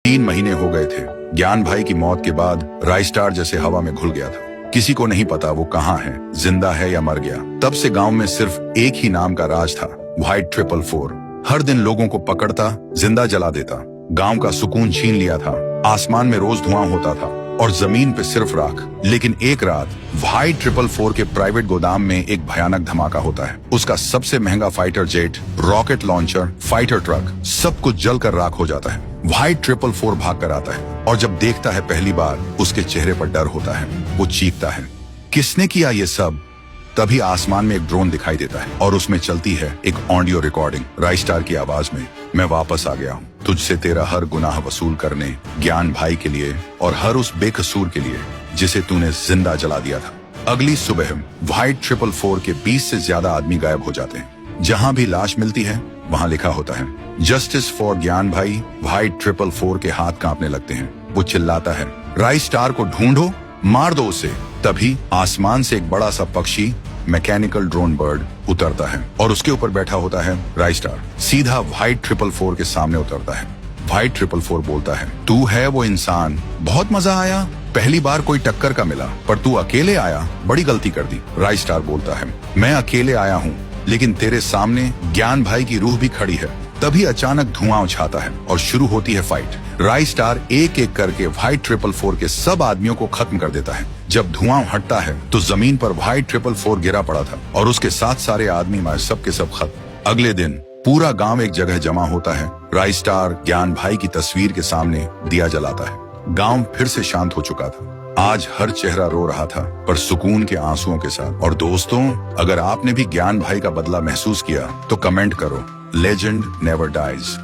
3 महीने हो गए थे। ज्ञान भाई की मौत के बाद राइस्टार जैसे हवा में घुल गया था। किसी को नहीं पता वो कहाँ है, जिंदा है या मर गया। तब से गांव में सिर्फ एक ही नाम का राज था, व्हाइट 444। हर दिन लोगों को पकड़ता, जिंदा जला देता, गांव का सुकून छीन लिया था। आसमान में रोज धुआं होता था और जमीन पे सिर्फ राख। लेकिन एक रात व्हाइट 444 के प्राइवेट गोदाम में एक भयानक धमाका होता है। उसका सबसे महंगा fighter jet, rocket launcher, fighter truck, सब कुछ जलकर राख हो जाता है। व्हाइट 444 भाग कर आता है और जब देखता है पहली बार, उसके चेहरे पर डर होता है। वो चीखता है, किसने किया ये सब? तभी आसमान में एक ड्रोन दिखाई देता है और उसमें चलती है एक ऑडियो रिकॉर्डिंग राइस्टार की आवाज में। मैं वापस आ गया हूँ, तुझसे तेरा हर गुनाह वसूल करने, ज्ञान भाई के लिए और हर उस बेकसूर के लिए जिसे तूने जिंदा जला दिया था। अगली सुबह व्हाइट 444 के 20 से ज्यादा आदमी गायब हो जाते हैं। जहां भी लाश मिलती है वहां लिखा होता है, जस्टिस फॉर ज्ञान भाई। व्हाइट 444 के हाथ कांपने लगते हैं। वो चिल्लाता है, राइस्टार को ढूंढो, मार दो उसे। तभी आसमान से एक बड़ा सा पक्षी, मैकेनिकल ड्रोन बर्ड, उतरता है और उसके ऊपर बैठा होता है राइस्टार। सीधा व्हाइट 444 के सामने उतरता है। व्हाइट 444 बोलता है, तू है वो इंसान, बहुत मजा आया। पहली बार कोई टक्कर का मिला, पर तू अकेले आया, बड़ी गलती कर दी। राइस्टार बोलता है, मैं अकेले आया हूँ, लेकिन तेरे सामने ज्ञान भाई की रूह भी खड़ी है। तभी अचानक धुआं उछाता है और शुरू होती है फाइट। राइस्टार एक एक करके व्हाइट 444 के सब आदमियों को खत्म कर देता है। जब धुआं हटता है तो जमीन पर व्हाइट 444 गिरा पड़ा था और उसके साथ सारे आदमी मारे, सब के सब खत्म। अगले दिन पूरा गांव एक जगह जमा होता है। राइस्टार ज्ञान भाई की तस्वीर के सामने दिया जलाता है। गांव फिर से शांत हो चुका था। आज हर चेहरा रो रहा था, पर सुकून के आंसुओं के साथ। और दोस्तों, अगर आपने भी ज्ञान भाई का बदला महसूस किया तो कमेंट करो। Legend never dies.